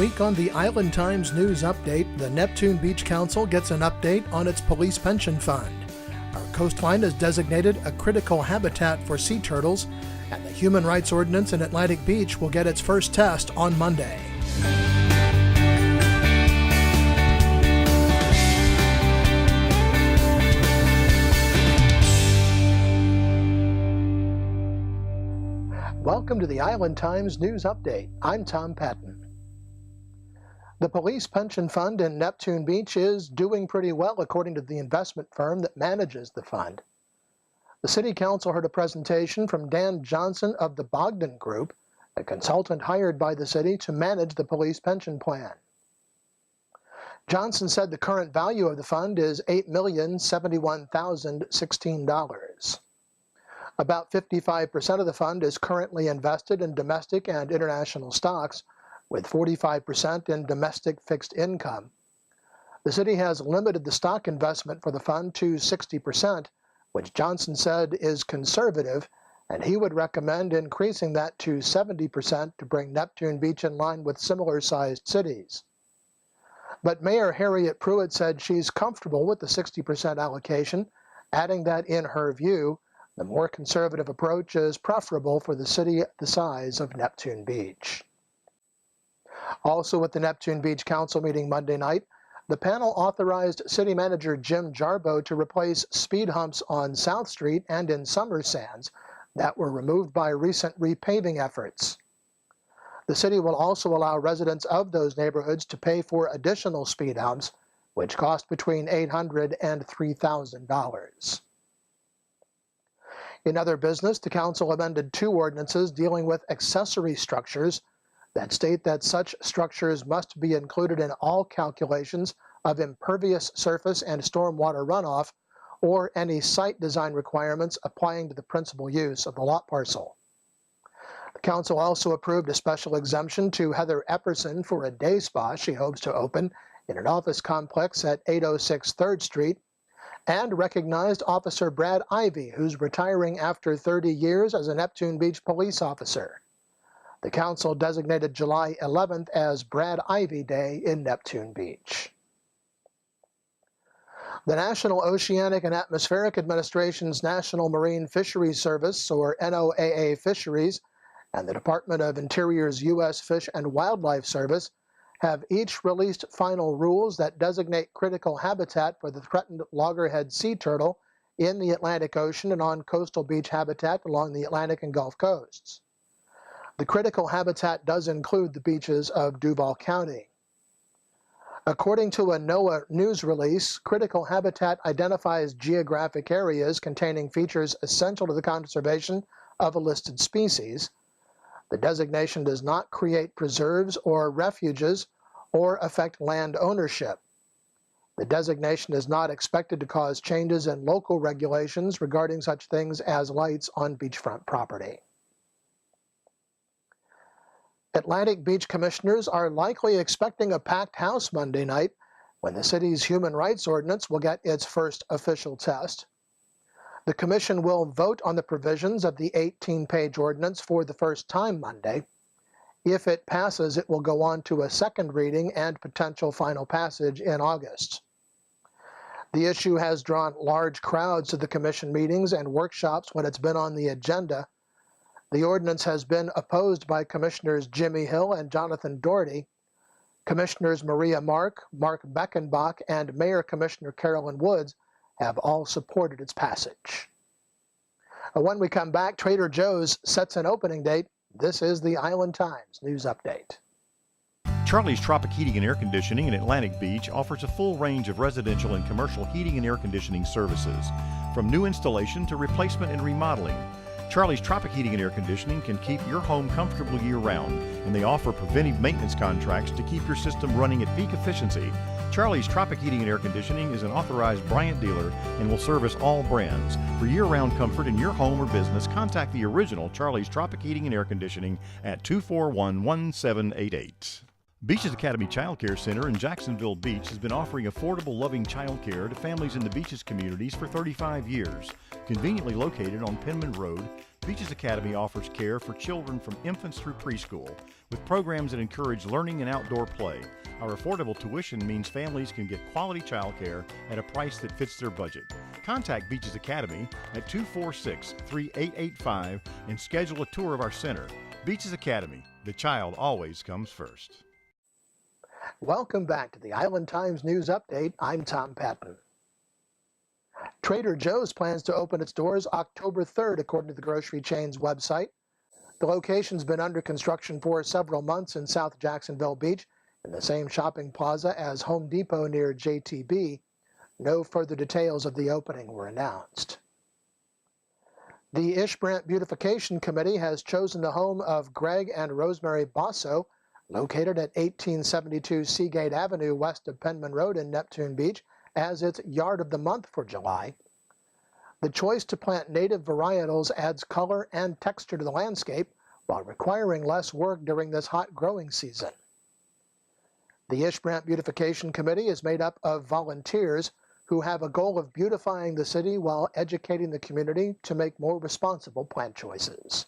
week on the Island Times News Update, the Neptune Beach Council gets an update on its police pension fund. Our coastline is designated a critical habitat for sea turtles, and the Human Rights Ordinance in Atlantic Beach will get its first test on Monday. Welcome to the Island Times News Update. I'm Tom Patton. The police pension fund in Neptune Beach is doing pretty well, according to the investment firm that manages the fund. The City Council heard a presentation from Dan Johnson of the Bogdan Group, a consultant hired by the city to manage the police pension plan. Johnson said the current value of the fund is $8,071,016. About 55% of the fund is currently invested in domestic and international stocks, with 45% in domestic fixed income. The city has limited the stock investment for the fund to 60%, which Johnson said is conservative, and he would recommend increasing that to 70% to bring Neptune Beach in line with similar-sized cities. But Mayor Harriet Pruitt said she's comfortable with the 60% allocation, adding that in her view, the more conservative approach is preferable for the city the size of Neptune Beach. Also at the Neptune Beach Council meeting Monday night, the panel authorized City Manager Jim Jarboe to replace speed humps on South Street and in Summer Sands that were removed by recent repaving efforts. The city will also allow residents of those neighborhoods to pay for additional speed humps, which cost between $800 and $3,000. In other business, the council amended 2 ordinances dealing with accessory structures that state that such structures must be included in all calculations of impervious surface and stormwater runoff, or any site design requirements applying to the principal use of the lot parcel. The council also approved a special exemption to Heather Epperson for a day spa she hopes to open in an office complex at 806 3rd Street, and recognized Officer Brad Ivy, who's retiring after 30 years as a Neptune Beach police officer. The council designated July 11th as Brad Ivy Day in Neptune Beach. The National Oceanic and Atmospheric Administration's National Marine Fisheries Service, or NOAA Fisheries, and the Department of Interior's U.S. Fish and Wildlife Service have each released final rules that designate critical habitat for the threatened loggerhead sea turtle in the Atlantic Ocean and on coastal beach habitat along the Atlantic and Gulf coasts. The critical habitat does include the beaches of Duval County. According to a NOAA news release, critical habitat identifies geographic areas containing features essential to the conservation of a listed species. The designation does not create preserves or refuges or affect land ownership. The designation is not expected to cause changes in local regulations regarding such things as lights on beachfront property. Atlantic Beach commissioners are likely expecting a packed house Monday night when the city's Human Rights Ordinance will get its first official test. The commission will vote on the provisions of the 18-page ordinance for the first time Monday. If it passes, it will go on to a second reading and potential final passage in August. The issue has drawn large crowds to the commission meetings and workshops when it's been on the agenda. The ordinance has been opposed by Commissioners Jimmy Hill and Jonathan Doherty. Commissioners Maria Mark Beckenbach, and Mayor Commissioner Carolyn Woods have all supported its passage. When we come back, Trader Joe's sets an opening date. This is the Island Times News Update. Charlie's Tropic Heating and Air Conditioning in Atlantic Beach offers a full range of residential and commercial heating and air conditioning services, from new installation to replacement and remodeling. Charlie's Tropic Heating and Air Conditioning can keep your home comfortable year-round, and they offer preventive maintenance contracts to keep your system running at peak efficiency. Charlie's Tropic Heating and Air Conditioning is an authorized Bryant dealer and will service all brands. For year-round comfort in your home or business, contact the original Charlie's Tropic Heating and Air Conditioning at 241-1788. Beaches Academy Child Care Center in Jacksonville Beach has been offering affordable, loving child care to families in the Beaches communities for 35 years. Conveniently located on Penman Road, Beaches Academy offers care for children from infants through preschool, with programs that encourage learning and outdoor play. Our affordable tuition means families can get quality childcare at a price that fits their budget. Contact Beaches Academy at 246-3885 and schedule a tour of our center. Beaches Academy, the child always comes first. Welcome back to the Island Times News Update. I'm Tom Patton. Trader Joe's plans to open its doors October 3rd, according to the grocery chain's website. The location's been under construction for several months in South Jacksonville Beach, in the same shopping plaza as Home Depot near JTB. No further details of the opening were announced. The Ish-Brandt Beautification Committee has chosen the home of Greg and Rosemary Basso, located at 1872 Seagate Avenue west of Penman Road in Neptune Beach, as its Yard of the Month for July. The choice to plant native varietals adds color and texture to the landscape while requiring less work during this hot growing season. The Ish-Brandt Beautification Committee is made up of volunteers who have a goal of beautifying the city while educating the community to make more responsible plant choices.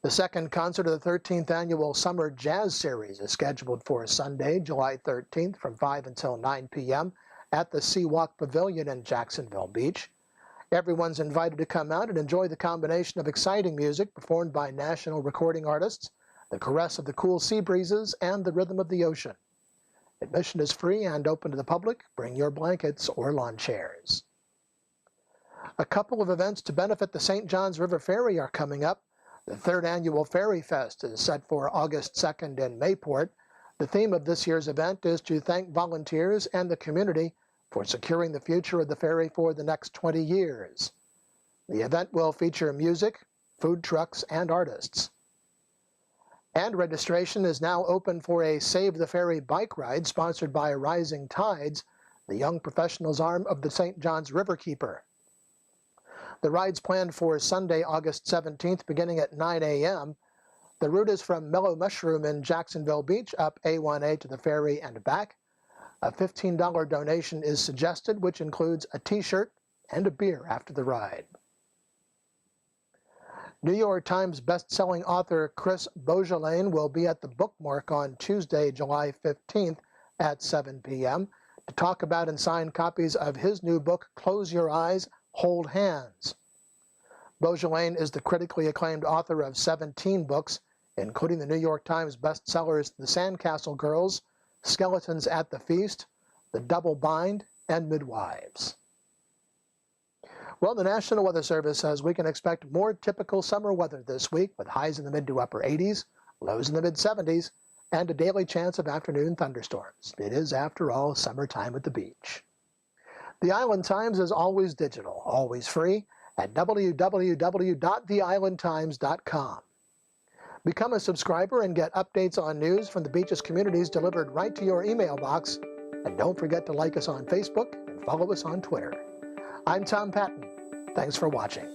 The second concert of the 13th Annual Summer Jazz Series is scheduled for Sunday, July 13th from 5 until 9 p.m. at the Seawalk Pavilion in Jacksonville Beach. Everyone's invited to come out and enjoy the combination of exciting music performed by national recording artists, the caress of the cool sea breezes, and the rhythm of the ocean. Admission is free and open to the public. Bring your blankets or lawn chairs. A couple of events to benefit the St. Johns River Ferry are coming up. The third annual Ferry Fest is set for August 2nd in Mayport. The theme of this year's event is to thank volunteers and the community for securing the future of the ferry for the next 20 years. The event will feature music, food trucks, and artists. And registration is now open for a Save the Ferry bike ride sponsored by Rising Tides, the young professionals arm of the St. Johns Riverkeeper. The ride's planned for Sunday, August 17th, beginning at 9 a.m. The route is from Mellow Mushroom in Jacksonville Beach up A1A to the ferry and back. A $15 donation is suggested, which includes a t-shirt and a beer after the ride. New York Times best-selling author Chris Beaujolain will be at the Bookmark on Tuesday, July 15th at 7 p.m. to talk about and sign copies of his new book, Close Your Eyes, Hold Hands. Beaujolain is the critically acclaimed author of 17 books, including the New York Times bestsellers The Sandcastle Girls, Skeletons at the Feast, The Double Bind, and Midwives. Well, the National Weather Service says we can expect more typical summer weather this week with highs in the mid to upper 80s, lows in the mid 70s, and a daily chance of afternoon thunderstorms. It is, after all, summertime at the beach. The Island Times is always digital, always free at www.theislandtimes.com. Become a subscriber and get updates on news from the beach's communities delivered right to your email box. And don't forget to like us on Facebook and follow us on Twitter. I'm Tom Patton. Thanks for watching.